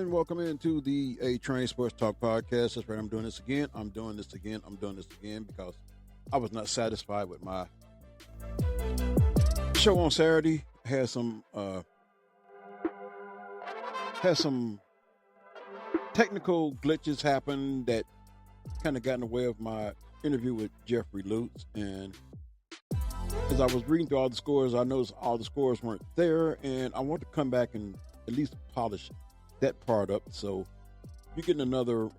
Welcome into the A Train Sports Talk Podcast. That's right. I'm doing this again. I'm doing this again because I was not satisfied with my show on Saturday. Had some technical glitches happen that kind of got in the way of my interview with Jeffrey Lutz. And as I was reading through all the scores, I noticed all the scores weren't there, and I want to come back and at least polish that part up. So you're getting another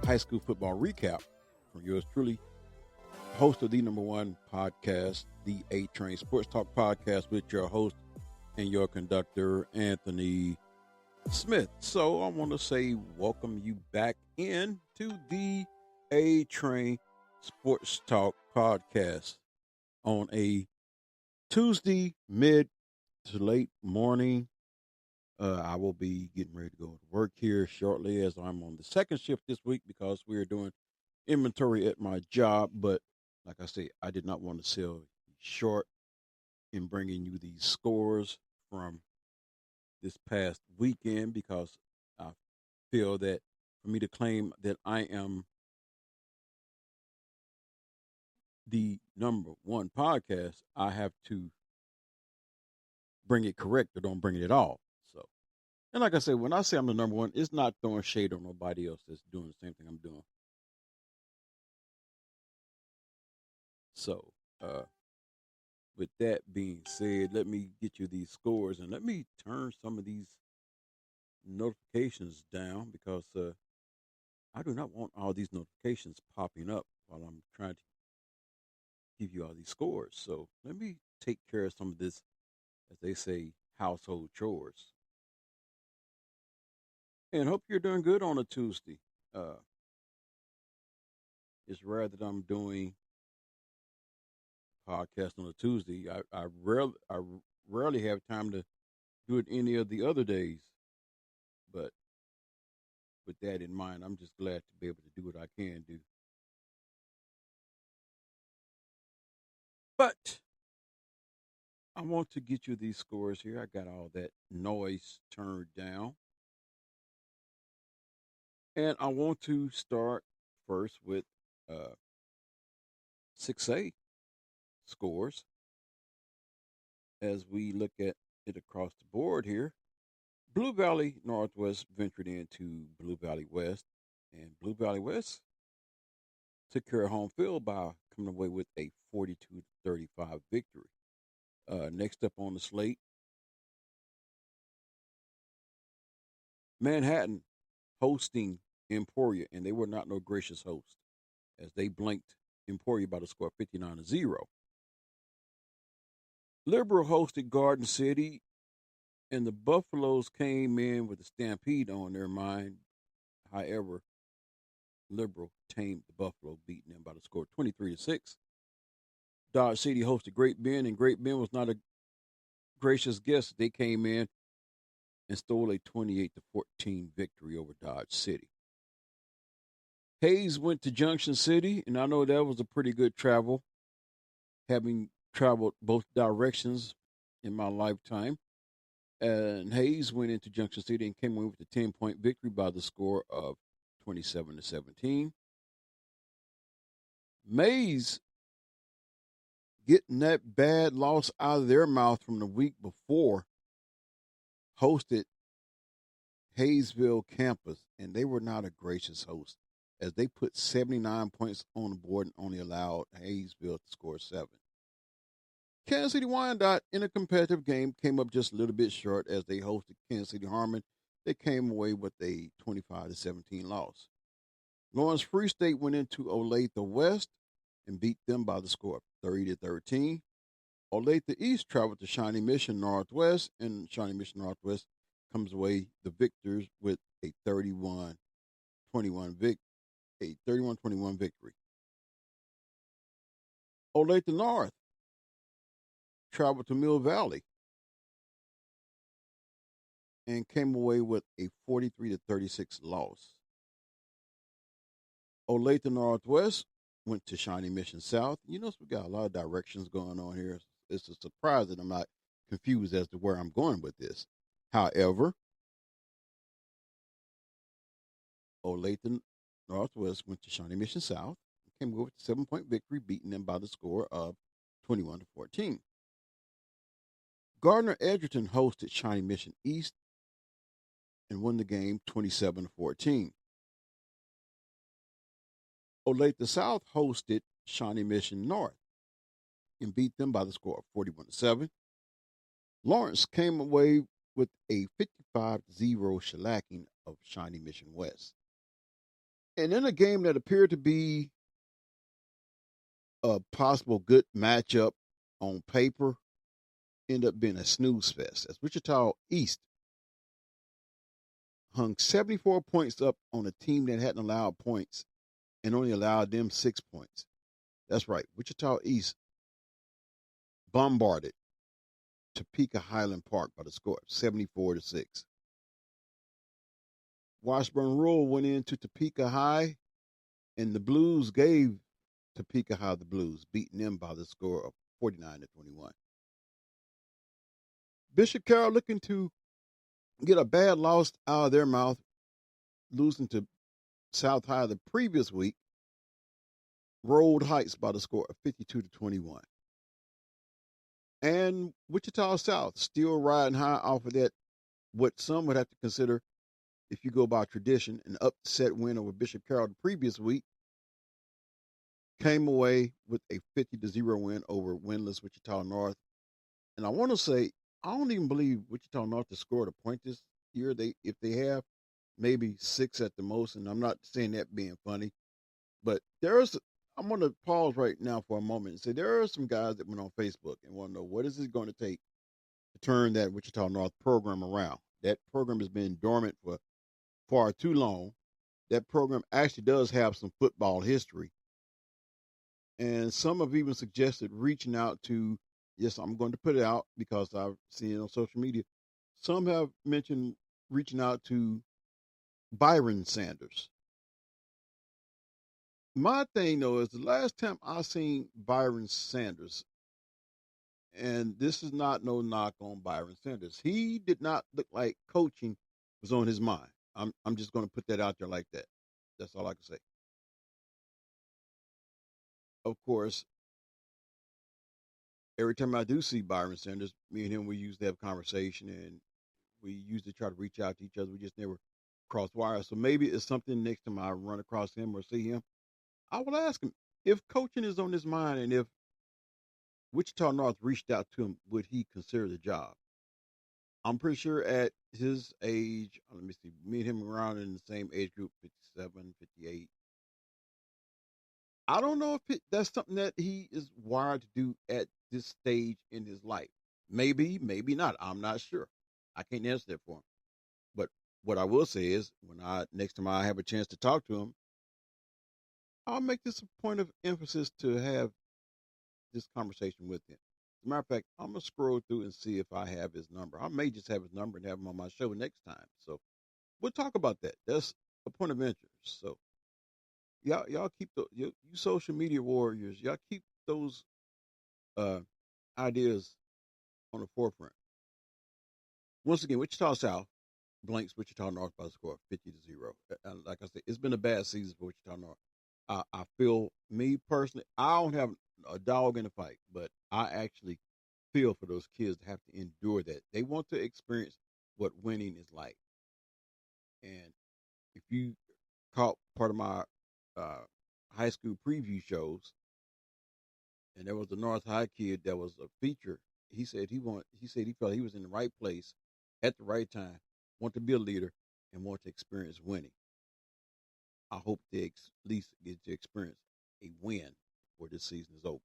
high school football recap from yours truly, host of the number one podcast, the A Train Sports Talk Podcast, with your host and your conductor, Anthony Smith. So I want to say welcome you back in to the A Train Sports Talk Podcast on a Tuesday mid to late morning. I will be getting ready to go to work here shortly, as I'm on the second shift this week because we are doing inventory at my job. But like I say, I did not want to sell short in bringing you these scores from this past weekend, because I feel that for me to claim that I am the number one podcast, I have to bring it correct or don't bring it at all. So, and like I said, when I say I'm the number one, it's not throwing shade on nobody else that's doing the same thing I'm doing. So, with that being said, let me get you these scores and let me turn some of these notifications down, because I do not want all these notifications popping up while I'm trying to give you all these scores. So let me take care of some of this, as they say, household chores. And hope you're doing good on a Tuesday. It's rare that I'm doing podcast on a Tuesday. I rarely have time to do it any of the other days. But with that in mind, I'm just glad to be able to do what I can do. But I want to get you these scores here. I got all that noise turned down. And I want to start first with 6A scores. As we look at it across the board here, Blue Valley Northwest ventured into Blue Valley West, and Blue Valley West took care of home field by coming away with a 42-35 victory. Next up on the slate, Manhattan hosting Emporia, and they were not no gracious host, as they blanked Emporia by the score 59-0. Liberal hosted Garden City, and the Buffaloes came in with a stampede on their mind. However, Liberal tamed the Buffalo, beating them by the score 23-6. Dodge City hosted Great Bend, and Great Bend was not a gracious guest. They came in and stole a 28-14 victory over Dodge City. Hayes went to Junction City, and I know that was a pretty good travel, having traveled both directions in my lifetime. And Hayes went into Junction City and came away with a 10-point victory by the score of 27-17. Mays, getting that bad loss out of their mouth from the week before, hosted Hayesville campus, and they were not a gracious host, as they put 79 points on the board and only allowed Hayesville to score 7. Kansas City Wyandotte, in a competitive game, came up just a little bit short as they hosted Kansas City Harmon. They came away with a 25-17 loss. Lawrence Free State went into Olathe West and beat them by the score of 30-13. Olathe East traveled to Shawnee Mission Northwest, and Shawnee Mission Northwest comes away the victors with a 31-21 victory. Olathe North traveled to Mill Valley and came away with a 43-36 loss. Olathe Northwest went to Shawnee Mission South. You notice we got a lot of directions going on here. It's a surprise that I'm not confused as to where I'm going with this. However, Olathe Northwest went to Shawnee Mission South and came away with a 7-point victory, beating them by the score of 21-14. Gardner Edgerton hosted Shawnee Mission East and won the game 27-14. Olathe South hosted Shawnee Mission North and beat them by the score of 41-7. Lawrence came away with a 55-0 shellacking of Shawnee Mission West. And in a game that appeared to be a possible good matchup on paper, ended up being a snooze fest as Wichita East hung 74 points up on a team that hadn't allowed points and only allowed them 6 points. That's right. Wichita East bombarded Topeka Highland Park by the score of 74-6. Washburn Rural went into Topeka High, and the Blues gave Topeka High the Blues, beating them by the score of 49-21. Bishop Carroll looking to get a bad loss out of their mouth, losing to South High the previous week, rolled Heights by the score of 52-21. And Wichita South still riding high off of that, what some would have to consider, if you go by tradition, an upset win over Bishop Carroll the previous week, came away with a 50-0 win over winless Wichita North. And I want to say, I don't even believe Wichita North has scored a point this year. If they have, maybe 6 at the most. And I'm not saying that being funny, but I'm going to pause right now for a moment and say there are some guys that went on Facebook and want to know what is it going to take to turn that Wichita North program around. That program has been dormant for far too long. That program actually does have some football history. And some have even suggested reaching out to, yes, I'm going to put it out because I've seen it on social media. Some have mentioned reaching out to Byron Sanders. My thing, though, is the last time I seen Byron Sanders, and this is not no knock on Byron Sanders, he did not look like coaching was on his mind. I'm just going to put that out there like that. That's all I can say. Of course, every time I do see Byron Sanders, me and him, we used to have a conversation, and we used to try to reach out to each other. We just never crossed wires. So maybe it's something next time I run across him or see him, I will ask him if coaching is on his mind and if Wichita North reached out to him, would he consider the job? I'm pretty sure at his age, let me see, me and him around in the same age group, 57, 58. I don't know if that's something that he is wired to do at this stage in his life. Maybe, maybe not. I'm not sure. I can't answer that for him. But what I will say is, next time I have a chance to talk to him, I'll make this a point of emphasis to have this conversation with him. As a matter of fact, I'm going to scroll through and see if I have his number. I may just have his number and have him on my show next time. So we'll talk about that. That's a point of interest. So y'all keep you social media warriors, y'all keep those ideas on the forefront. Once again, Wichita South blanks Wichita North by the score of 50-0. Like I said, it's been a bad season for Wichita North. I feel, me personally, I don't have a dog in the fight, but I actually feel for those kids to have to endure that. They want to experience what winning is like. And if you caught part of my high school preview shows, and there was a North High kid that was a feature, he said he felt he was in the right place at the right time, want to be a leader, and want to experience winning. I hope they at least get to experience a win before this season is over.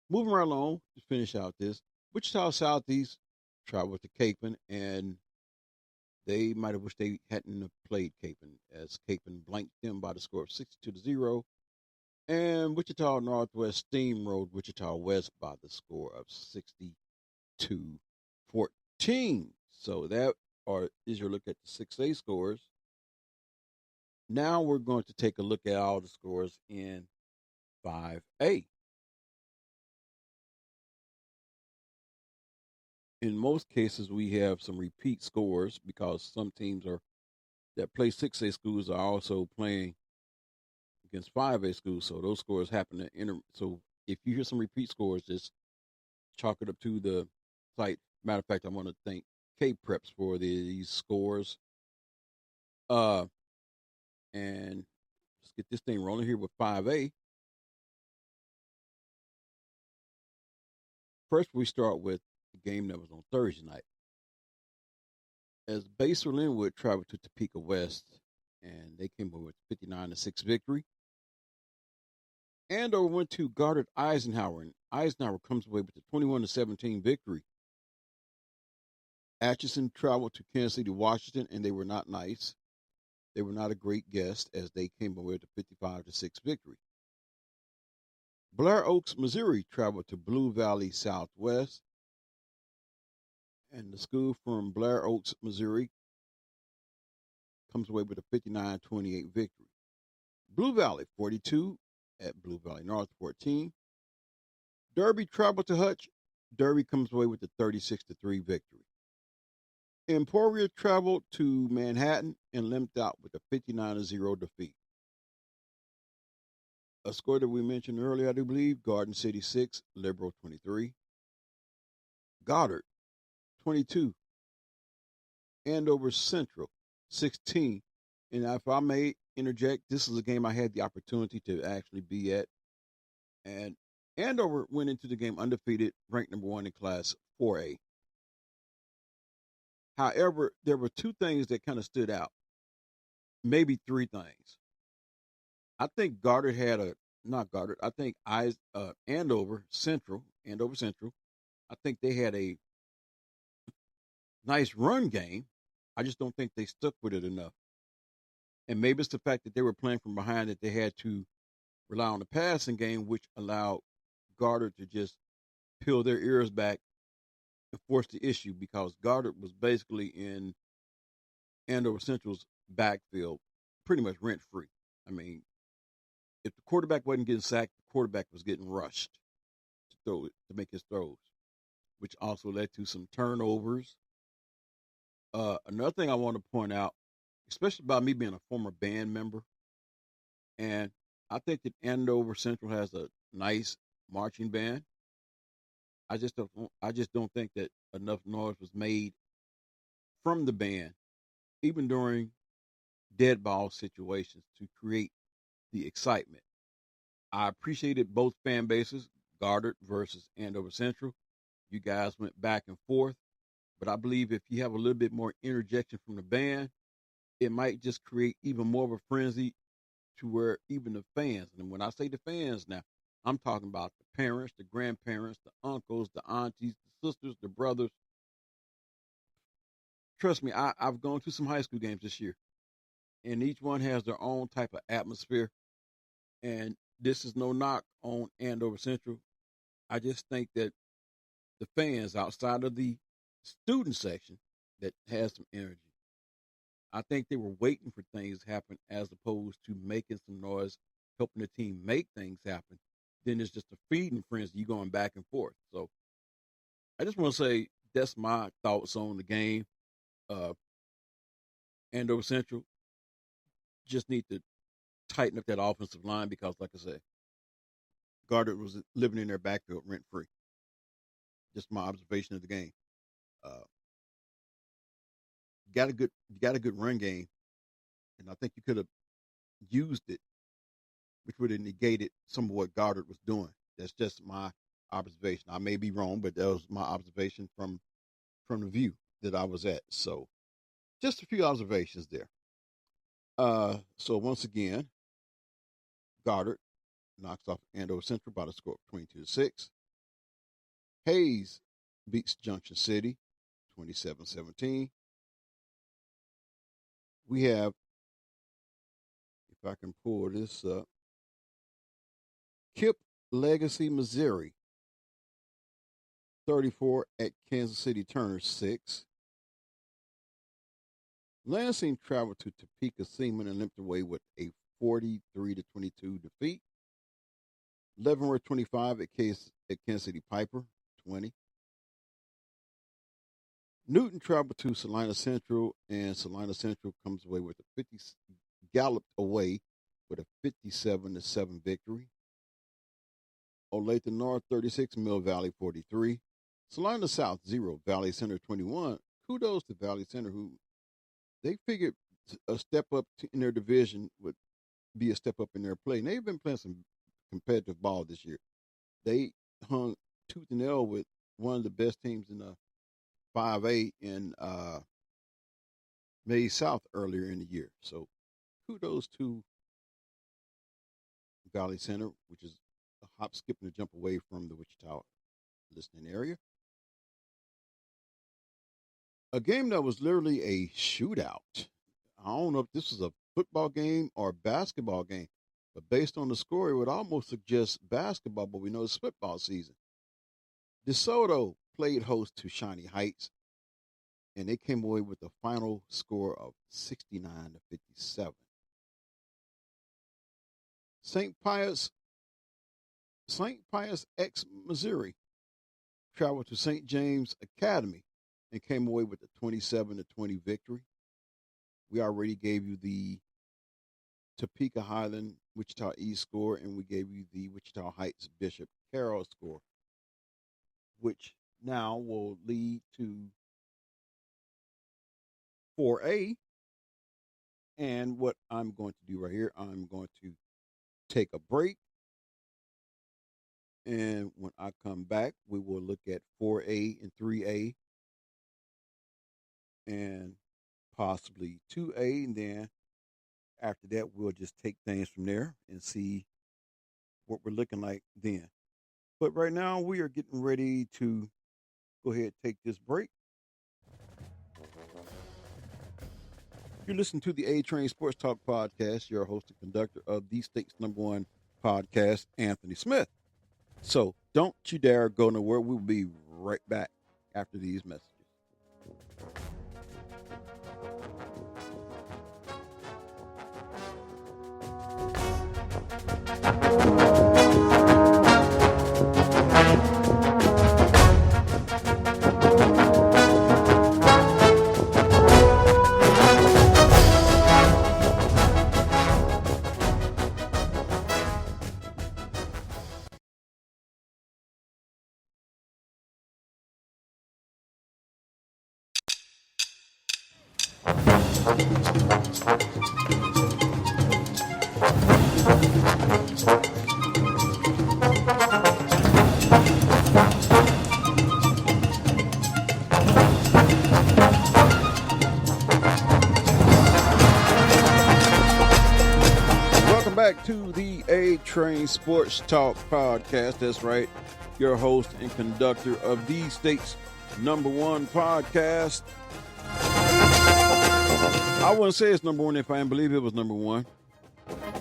Moving right along to finish out this, Wichita Southeast traveled to Capon, and they might have wished they hadn't played Capon, as Capon blanked them by the score of 62-0, and Wichita Northwest steamrolled Wichita West by the score of 60-14. 14. So that is your look at the 6A scores. Now we're going to take a look at all the scores in 5A. In most cases, we have some repeat scores because some teams that play 6A schools are also playing against 5A schools. So those scores happen to enter. So if you hear some repeat scores, just chalk it up to the site. Matter of fact, I want to thank K-Preps for these scores. And let's get this thing rolling here with 5A. First, we start with the game that was on Thursday night. As Basel Linwood traveled to Topeka West, and they came over with 59-6 victory. Andover went to Goddard Eisenhower, and Eisenhower comes away with a 21-17 victory. Atchison traveled to Kansas City, Washington, and they were not nice. They were not a great guest as they came away with a 55-6 victory. Blair Oaks, Missouri traveled to Blue Valley Southwest, and the school from Blair Oaks, Missouri comes away with a 59-28 victory. Blue Valley 42 at Blue Valley North 14. Derby traveled to Hutch. Derby comes away with a 36-3 victory. Emporia traveled to Manhattan and limped out with a 59-0 defeat. A score that we mentioned earlier, I do believe, Garden City 6, Liberal 23. Goddard 22. Andover Central 16. And if I may interject, this is a game I had the opportunity to actually be at. And Andover went into the game undefeated, ranked number 1 in Class 4A. However, there were two things that kind of stood out. Maybe three things. I think Andover Central, I think they had a nice run game. I just don't think they stuck with it enough. And maybe it's the fact that they were playing from behind that they had to rely on the passing game, which allowed Goddard to just peel their ears back and force the issue because Goddard was basically in Andover Central's backfield pretty much rent-free. I mean, if the quarterback wasn't getting sacked, the quarterback was getting rushed to make his throws, which also led to some turnovers. Another thing I want to point out, especially about me being a former band member, and I think that Andover Central has a nice marching band. I just don't think that enough noise was made from the band, even during dead ball situations, to create the excitement. I appreciated both fan bases, Goddard versus Andover Central. You guys went back and forth, but I believe if you have a little bit more interjection from the band, it might just create even more of a frenzy to where even the fans, and when I say the fans now, I'm talking about the parents, the grandparents, the uncles, the aunties, the sisters, the brothers. Trust me, I've gone to some high school games this year, and each one has their own type of atmosphere. And this is no knock on Andover Central. I just think that the fans outside of the student section that has some energy, I think they were waiting for things to happen as opposed to making some noise, helping the team make things happen. Then it's just a feeding frenzy, you going back and forth. So I just want to say that's my thoughts on the game. Andover Central just need to tighten up that offensive line because, like I said, Goddard was living in their backfield rent free. Just my observation of the game. Got a good run game, and I think you could have used it, which would have negated some of what Goddard was doing. That's just my observation. I may be wrong, but that was my observation from the view that I was at. So, just a few observations there. So once again, Goddard knocks off Andover Central by the score of 22-6. Hayes beats Junction City 27-17. We have, if I can pull this up, Kip Legacy, Missouri 34 at Kansas City Turner 6. Lansing traveled to Topeka Seaman and limped away with a 43-22 defeat. Leavenworth 25 at Kansas City Piper 20. Newton traveled to Salina Central, and Salina Central comes away with galloped away with a 57-7 victory. Olathe North 36, Mill Valley 43. Salina South 0, Valley Center 21. Kudos to Valley Center, who they figured a step up in their division would be a step up in their play. And they've been playing some competitive ball this year. They hung tooth and nail with one of the best teams in the 5A in May South earlier in the year. So kudos to Valley Center, which is a hop, skip, and a jump away from the Wichita listening area. A game that was literally a shootout. I don't know if this was a football game or a basketball game, but based on the score, it would almost suggest basketball, but we know it's football season. DeSoto played host to Shawnee Heights, and they came away with a final score of 69-57. St. Pius ex Missouri traveled to St. James Academy and came away with a 27-20 victory. We already gave you the Topeka Highland Wichita East score, and we gave you the Wichita Heights Bishop Carroll score, which now will lead to 4A. And what I'm going to do right here, I'm going to take a break. And when I come back, we will look at 4A and 3A and possibly 2A. And then after that, we'll just take things from there and see what we're looking like then. But right now, we are getting ready to go ahead and take this break. You're listening to the A-Train Sports Talk Podcast. Your host and conductor of the state's #1 podcast, Anthony Smith. So don't you dare go nowhere. We'll be right back after these messages. Back to the A-Train Sports Talk Podcast. That's right. Your host and conductor of the state's #1 podcast. I wouldn't say it's #1 if I didn't believe it was #1.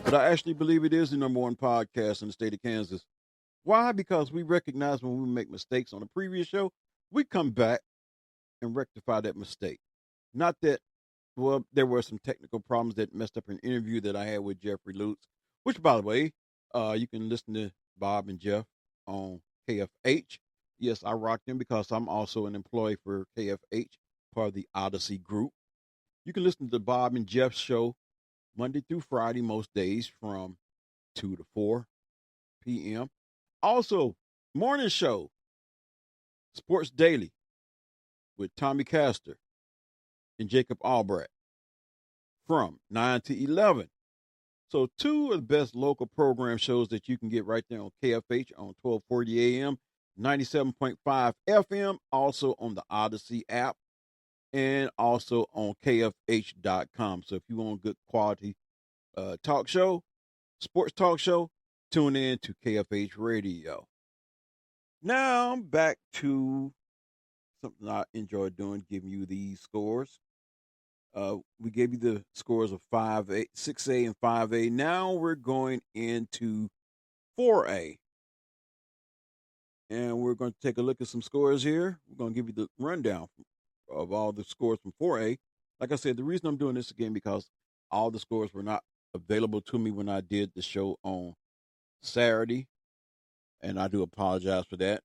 But I actually believe it is the #1 podcast in the state of Kansas. Why? Because we recognize when we make mistakes on the previous show, we come back and rectify that mistake. Not that, well, there were some technical problems that messed up an interview that I had with Jeffrey Lutz, which, by the way, you can listen to Bob and Jeff on KFH. Yes, I rock them because I'm also an employee for KFH, part of the Odyssey Group. You can listen to Bob and Jeff's show Monday through Friday, most days from 2 to 4 p.m. Also, morning show, Sports Daily, with Tommy Castor and Jacob Albrecht from 9 to 11. So 2 of the best local program shows that you can get right there on KFH on 1240 AM, 97.5 FM, also on the Odyssey app, and also on KFH.com. So if you want a good quality talk show, sports talk show, tune in to KFH Radio. Now back to something I enjoy doing, giving you these scores. We gave you the scores of 5A, 6A, and 5A. Now we're going into 4A. And we're going to take a look at some scores here. We're going to give you the rundown of all the scores from 4A. Like I said, the reason I'm doing this again because all the scores were not available to me when I did the show on Saturday, and I do apologize for that.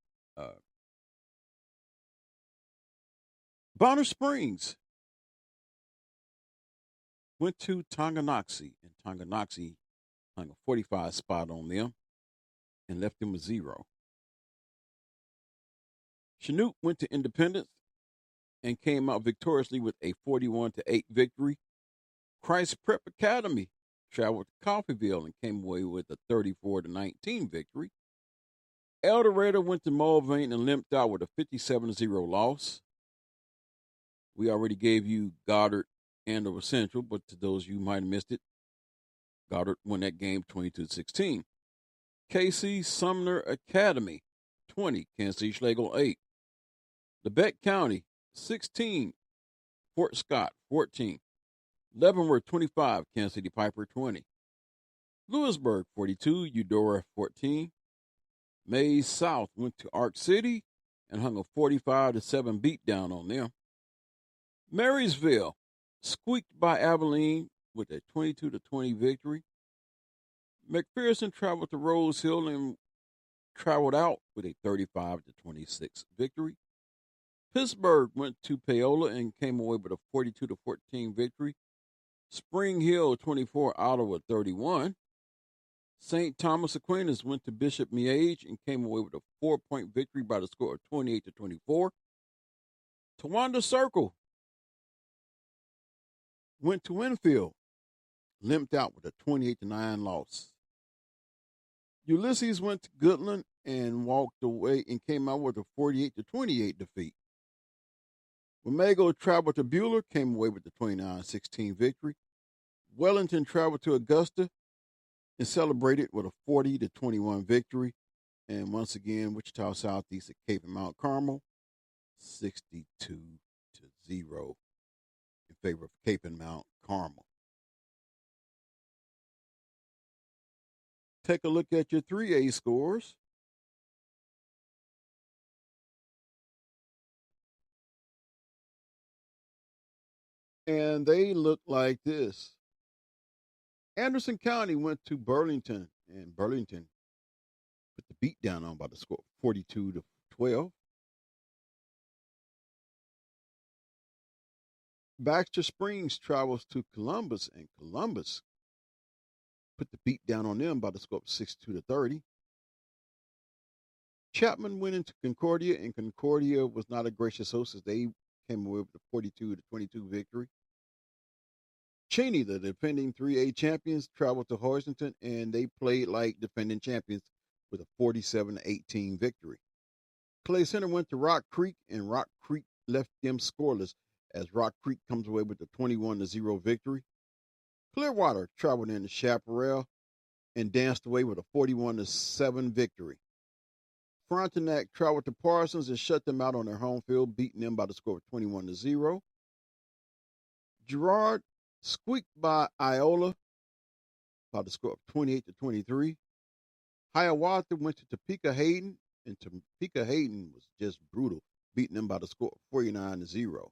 Bonner Springs went to Tonganoxie, and Tonganoxie hung a 45 spot on them and left them with 0. Chinook went to Independence and came out victoriously with a 41-8 victory. Christ Prep Academy traveled to Coffeyville and came away with a 34-19 victory. El Dorado went to Mulvane and limped out with a 57-0 loss. We already gave you Goddard, Andover Central, but to those of you who might have missed it, Goddard won that game 22-16. KC Sumner Academy, 20, Kansas City Schlegel 8. Lebec County, 16, Fort Scott, 14. Leavenworth, 25, Kansas City Piper, 20. Lewisburg, 42, Eudora, 14. Mays South went to Ark City and hung a 45-7 beatdown on them. Marysville squeaked by Abilene with a 22-20 victory. McPherson traveled to Rose Hill and traveled out with a 35-26 victory. Pittsburgh went to Paola and came away with a 42-14 victory. Spring Hill 24, Ottawa 31. St. Thomas Aquinas went to Bishop Miege and came away with a 4-point victory by the score of 28-24. Towanda Circle went to Winfield, limped out with a 28-9 loss. Ulysses went to Goodland and walked away and came out with a 48-28 defeat. Wamego traveled to Bueller, came away with the 29-16 victory. Wellington traveled to Augusta and celebrated with a 40-21 victory. And once again, Wichita Southeast at Cape and Mount Carmel, 62-0 in favor of Cape and Mount Carmel. Take a look at your 3A scores. And they look like this. Anderson County went to Burlington, and Burlington put the beat down on by the score 42-12. Baxter Springs travels to Columbus, and Columbus put the beat down on them by the score of 62-30. Chapman went into Concordia, and Concordia was not a gracious host as they came away with a 42-22 victory. Cheney, the defending 3A champions, traveled to Hoisington, and they played like defending champions with a 47-18 victory. Clay Center went to Rock Creek, and Rock Creek left them scoreless as Rock Creek comes away with a 21-0 victory. Clearwater traveled into Chaparral and danced away with a 41-7 victory. Frontenac traveled to Parsons and shut them out on their home field, beating them by the score of 21-0. Girard squeaked by Iola by the score of 28-23. Hiawatha went to Topeka Hayden, and Topeka Hayden was just brutal, beating them by the score of 49-0.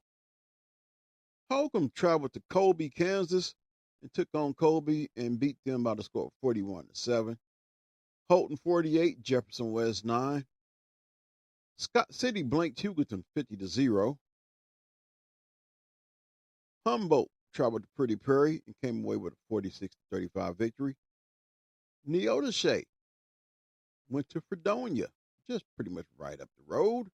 Holcomb traveled to Colby, Kansas, and took on Colby and beat them by the score of 41-7. Holton 48, Jefferson West 9. Scott City blanked Hugoton 50-0. Humboldt traveled to Pretty Prairie and came away with a 46-35 victory. Neodesha went to Fredonia, just pretty much right up the road.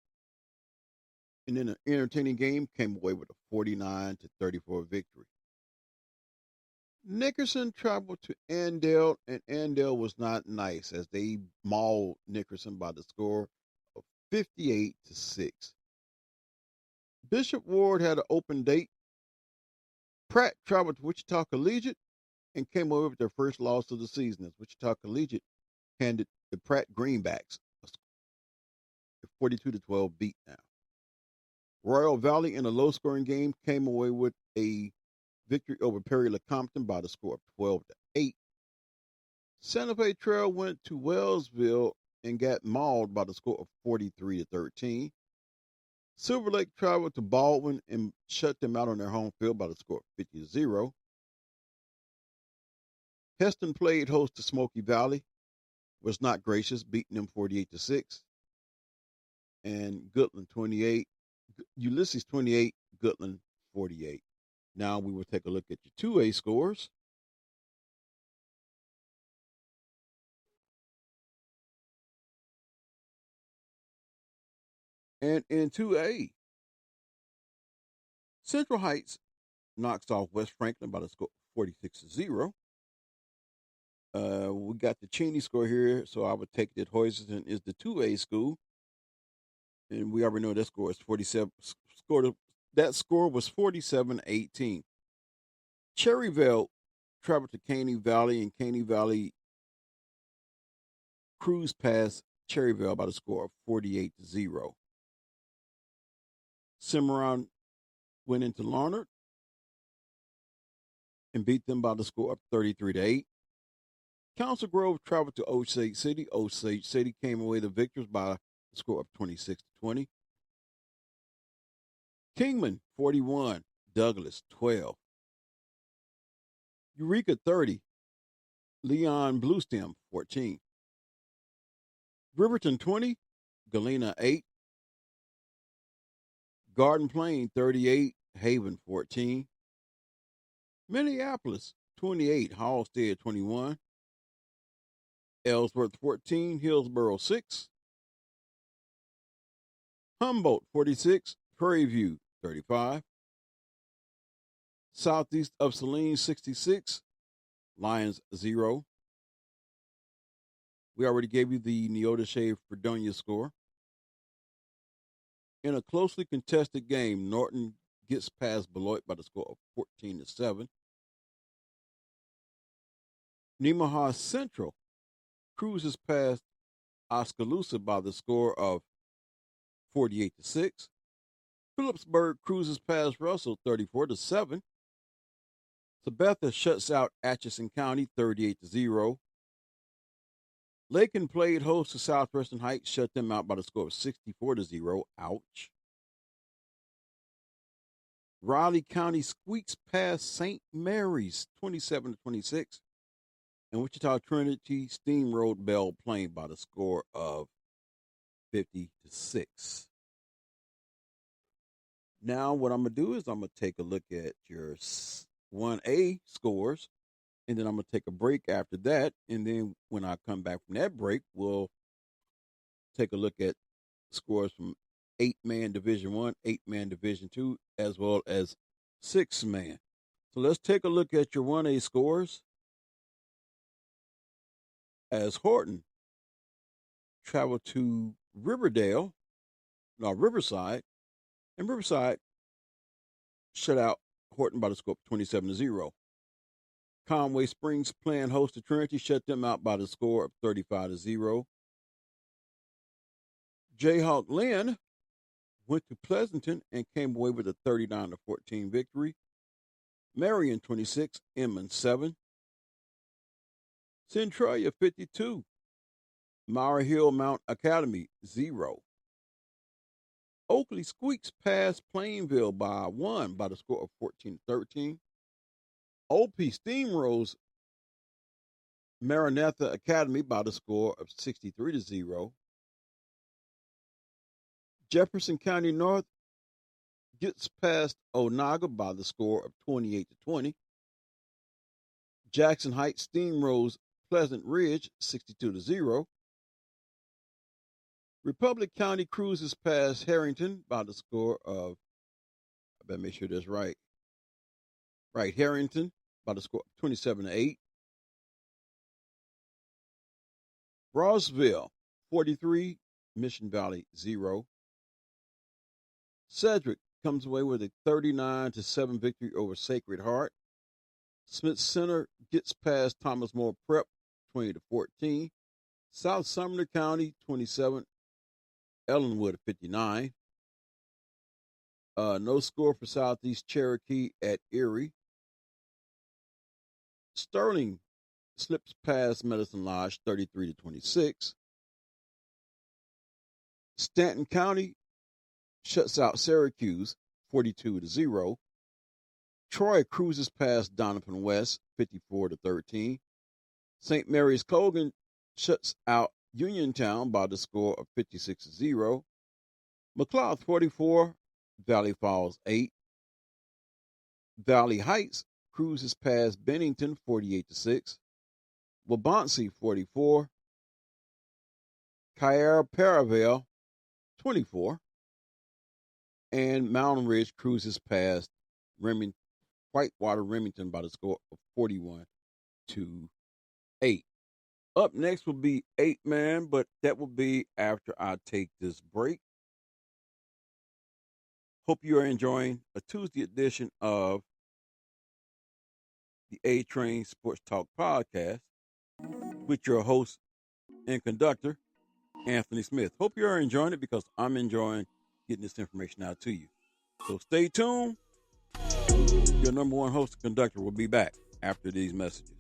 And in an entertaining game, came away with a 49-34 victory. Nickerson traveled to Andale, and Andale was not nice as they mauled Nickerson by the score of 58-6. Bishop Ward had an open date. Pratt traveled to Wichita Collegiate and came away with their first loss of the season as Wichita Collegiate handed the Pratt Greenbacks a 42-12 beatdown. Royal Valley in a low-scoring game came away with a victory over Perry Lecompton by the score of 12-8. Santa Fe Trail went to Wellsville and got mauled by the score of 43-13. Silver Lake traveled to Baldwin and shut them out on their home field by the score of 50-0. Heston played host to Smoky Valley, was not gracious, beating them 48-6. And Goodland 28, Ulysses 28, Goodland 48. Now we will take a look at your 2A scores. And in 2A, Central Heights knocks off West Franklin by the score 46-0. We got the Cheney score here, so I would take that Hoisington is the 2A school. And we already know that score is 47. That score was 47-18. Cherryville traveled to Caney Valley, and Caney Valley cruised past Cherryville by the score of 48-0. Cimarron went into Larned and beat them by the score of 33-8. Council Grove traveled to Osage City. Osage City came away the victors by the score of 26-20. Kingman 41, Douglas 12. Eureka 30, Leon Bluestem 14. Riverton 20, Galena 8. Garden Plain 38, Haven 14. Minneapolis 28, Halstead 21. Ellsworth 14, Hillsboro 6. Humboldt 46, Prairie View 35. Southeast of Saline 66, Lions 0. We already gave you the Neodesha Fredonia score. In a closely contested game, Norton gets past Beloit by the score of 14-7. Nemaha Central cruises past Oskaloosa by the score of 48-6. Phillipsburg cruises past Russell 34-7. Sabetha shuts out Atchison County 38-0. Lakin played host to Southwestern Heights, shut them out by the score of 64-0. Ouch. Raleigh County squeaks past St. Mary's 27-26. And Wichita Trinity steamrolled Belle Plaine by the score of 50-6. Now what I'm going to do is I'm going to take a look at your 1A scores, and then I'm going to take a break after that. And then when I come back from that break, we'll take a look at scores from 8-man Division 1, 8-man Division 2, as well as 6-man. So let's take a look at your 1A scores. As Horton traveled to Riverside, and Riverside shut out Horton by the score of 27-0. Conway Springs playing host to Trinity shut them out by the score of 35-0. Jayhawk Lynn went to Pleasanton and came away with a 39-14 victory. Marion 26, Emmons 7. Centralia 52, Maury Hill Mount Academy 0. Oakley squeaks past Plainville by 1 by the score of 14-13. OP steamrolls Maranatha Academy by the score of 63-0. Jefferson County North gets past Onaga by the score of 28-20. Jackson Heights steamrolls Pleasant Ridge 62-0. Republic County cruises past Harrington by the score of, I better make sure that's right. Right, Harrington by the score of 27-8. Rossville 43, Mission Valley 0. Cedric comes away with a 39-7 victory over Sacred Heart. Smith Center gets past Thomas More Prep 20-14. South Sumner County 27, Ellenwood 59. No score for Southeast Cherokee at Erie. Sterling slips past Medicine Lodge 33-26. Stanton County shuts out Syracuse 42-0. Troy cruises past Donovan West 54-13. St. Mary's Colgan shuts out Uniontown by the score of 56-0. McLeod 44, Valley Falls 8. Valley Heights cruises past Bennington 48-6. Waubonsee 44. Cair-Paravel 24. And Mountain Ridge cruises past Whitewater Remington by the score of 41-8. Up next will be 8-Man, but that will be after I take this break. Hope you are enjoying a Tuesday edition of the A-Train Sports Talk Podcast with your host and conductor, Anthony Smith. Hope you are enjoying it because I'm enjoying getting this information out to you. So stay tuned. Your number one host and conductor will be back after these messages.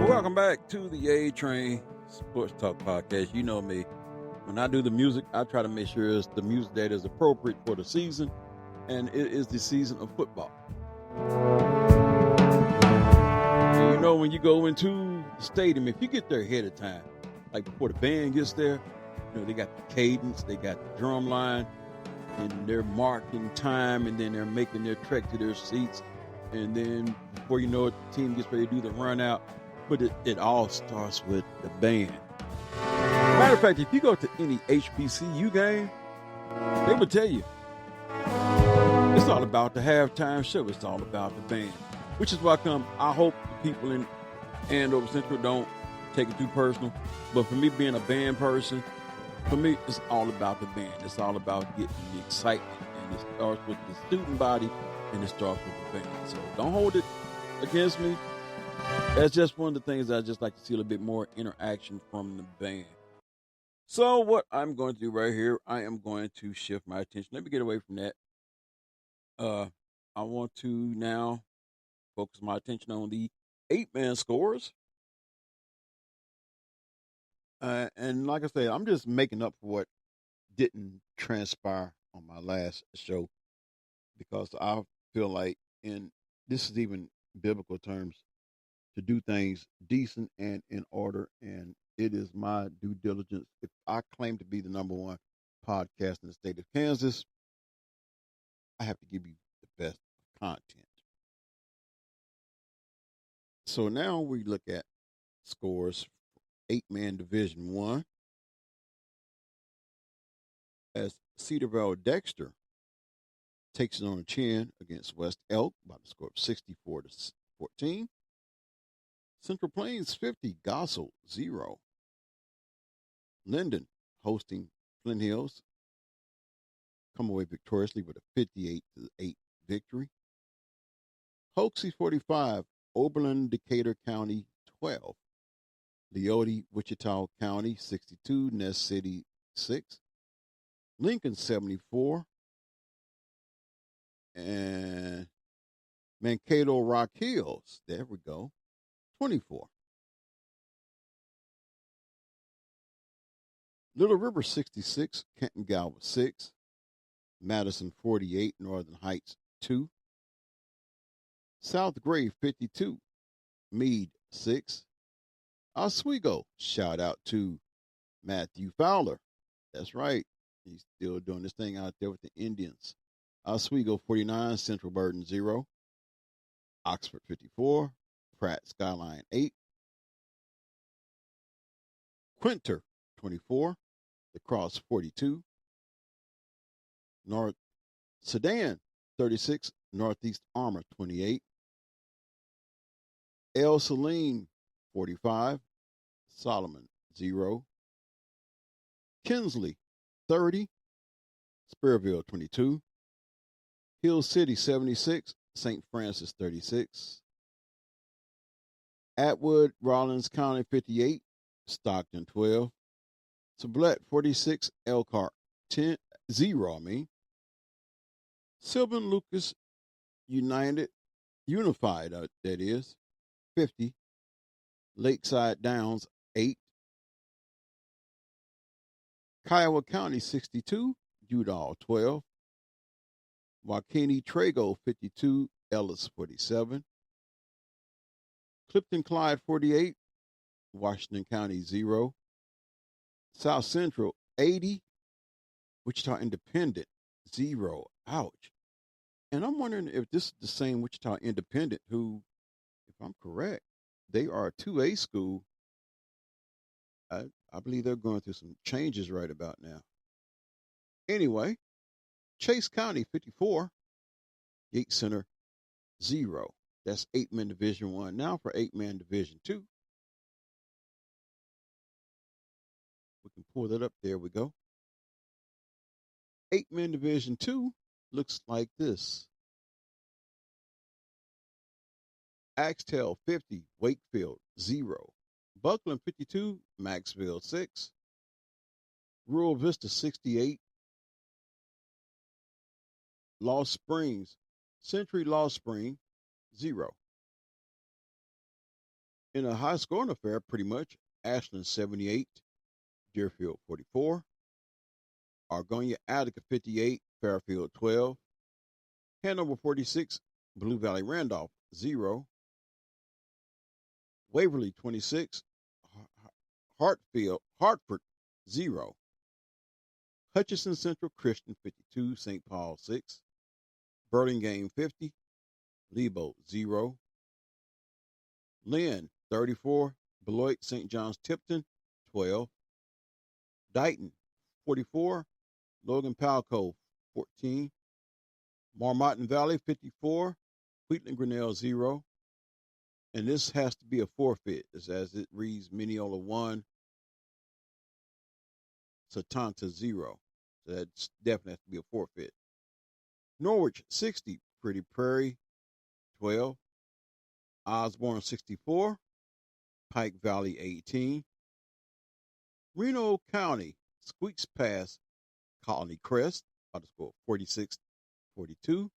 Welcome back to the A-Train Sports Talk Podcast. You know me. When I do the music, I try to make sure it's the music that is appropriate for the season, and it is the season of football. And you know, when you go into the stadium, if you get there ahead of time, like before the band gets there, you know, they got the cadence, they got the drum line, and they're marking time, and then they're making their trek to their seats, and then before you know it, the team gets ready to do the run out. But it all starts with the band. Matter of fact, if you go to any HBCU game, they will tell you it's all about the halftime show. It's all about the band, which is why I hope the people in Andover Central don't take it too personal. But for me, being a band person, for me, it's all about the band. It's all about getting the excitement, and it starts with the student body, and it starts with the band. So don't hold it against me. That's just one of the things I just like to see a little bit more interaction from the band. So what I'm going to do right here, I am going to shift my attention. Let me get away from that. I want to now focus my attention on the 8-man scores. And like I said, I'm just making up for what didn't transpire on my last show, because I feel like, and this is even biblical terms, to do things decent and in order, and it is my due diligence. If I claim to be the number one podcast in the state of Kansas, I have to give you the best content. So now we look at scores for 8-man Division 1 as Cedarville Dexter takes it on the chin against West Elk by the score of 64-14. Central Plains 50, Gossel 0. Linden hosting Flint Hills come away victoriously with a 58-8 victory. Hoxie 45, Oberlin Decatur County 12. Leoti Wichita County 62, Ness City 6. Lincoln 74. And Mankato Rock Hills, there we go, 24. Little River 66, Kenton Galva 6. Madison 48, Northern Heights 2. South Gray 52, Meade 6. Oswego, shout out to Matthew Fowler. That's right, He's still doing this thing out there with the Indians. Oswego 49, Central Burden 0. Oxford 54, Pratt Skyline 8. Quinter 24, the Cross 42. North Sedan 36, Northeast Armor 28. El Saline 45, Solomon 0. Kinsley 30, Spearville 22. Hill City 76, St. Francis 36. Atwood, Rollins County 58, Stockton 12. Sublette 46, Elkhart 0. Sylvan Lucas Unified, that is, 50. Lakeside Downs 8. Kiowa County 62, Udall 12. Waukene Trago 52, Ellis 47. Clifton Clyde 48, Washington County 0. South Central 80, Wichita Independent 0. Ouch. And I'm wondering if this is the same Wichita Independent who, if I'm correct, they are a 2A school. I believe they're going through some changes right about now. Anyway, Chase County 54, Yates Center 0. That's 8-man Division 1. Now for 8-man Division 2. We can pull that up. There we go. 8-man Division 2 looks like this. Axtell 50, Wakefield 0. Buckland 52, Maxville 6. Rural Vista 68. Lost Springs, Century Lost Spring 0. In a high scoring affair, pretty much, Ashland 78, Deerfield 44. Argonia Attica 58, Fairfield 12. Hanover 46, Blue Valley Randolph 0. Waverly 26, Hartford 0. Hutchinson Central Christian 52, St. Paul 6. Burlingame 50, Lebo 0. Lynn 34, Beloit St. John's Tipton 12. Dighton 44, Logan Palco 14. Marmotton Valley 54, Wheatland Grinnell 0. And this has to be a forfeit, as it reads Mineola 1, Satanta 0. So that definitely has to be a forfeit. Norwich 60, Pretty Prairie 12. Osborne 64, Pike Valley 18. Reno County, Squeaks Pass, Colony Crest, by the score 46-42.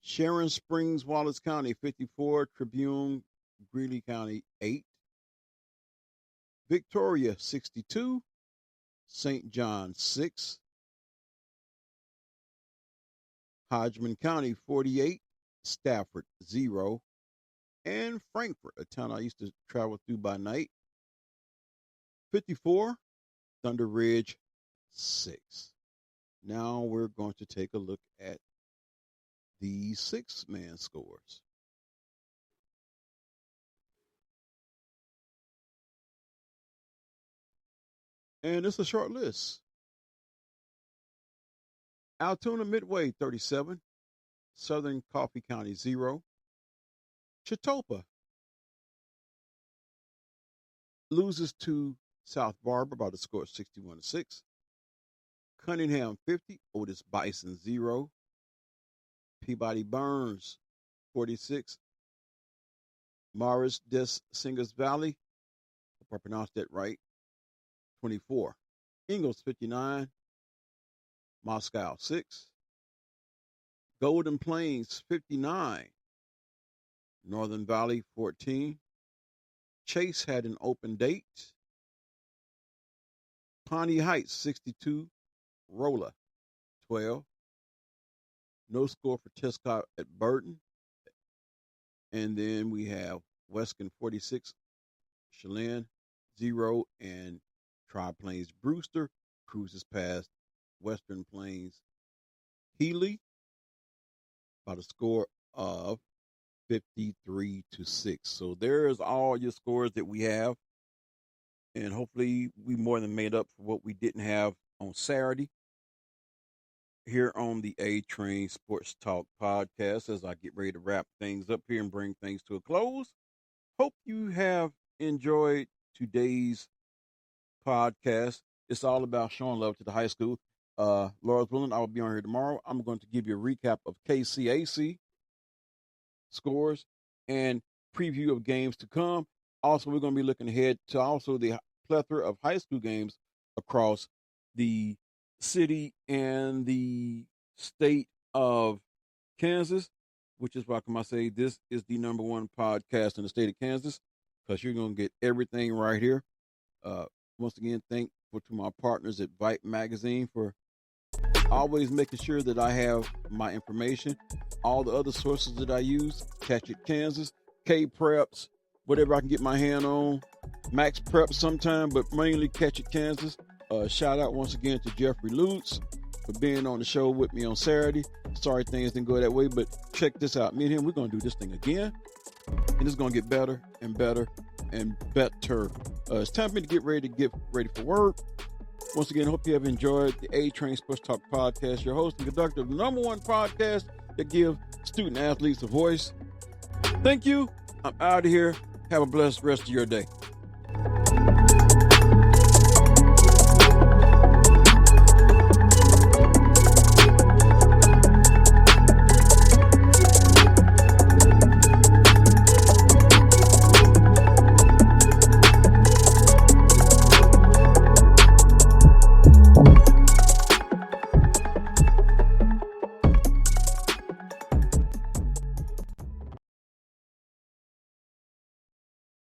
Sharon Springs, Wallace County 54, Tribune, Greeley County 8. Victoria 62, St. John 6. Hodgman County 48, Stafford 0. And Frankfort, a town I used to travel through by night, 54, Thunder Ridge 6. Now we're going to take a look at the 6-man scores. And it's a short list. Altoona Midway 37, Southern Coffee County 0. Chitopa loses to South Barbara by the score of 61-6. Cunningham 50, Otis Bison 0. Peabody Burns 46, Morris Des Singers Valley, hope I pronounced that right, 24. Ingalls 59, Moscow 6. Golden Plains 59, Northern Valley 14. Chase had an open date. Pawnee Heights 62, Rolla 12. No score for Tescott at Burton. And then we have Weston 46, Chelan 0, and Tri Plains Brewster cruises past Western Plains Healy by the score of 53-6. So there's all your scores that we have. And hopefully we more than made up for what we didn't have on Saturday here on the A-Train Sports Talk podcast as I get ready to wrap things up here and bring things to a close. Hope you have enjoyed today's podcast. It's all about showing love to the high school. Lord's willing, I will be on here tomorrow. I'm going to give you a recap of KCAC scores and preview of games to come. Also, we're going to be looking ahead to also the plethora of high school games across the city and the state of Kansas, which is why I say this is the number one podcast in the state of Kansas, because you're going to get everything right here. Once again, thank to my partners at Vite Magazine for always making sure that I have my information. All the other sources that I use, Catch It Kansas, K-Preps, whatever I can get my hand on, Max Prep sometime, but mainly Catch It Kansas. Shout out once again to Jeffrey Lutz for being on the show with me on Saturday. Sorry things didn't go that way, but check this out. Me and him, we're going to do this thing again, and it's going to get better and better and better. It's time for me to get ready for work. Once again, I hope you have enjoyed the A-Train Sports Talk podcast. Your host and conductor of the number one podcast that gives student athletes a voice. Thank you. I'm out of here. Have a blessed rest of your day.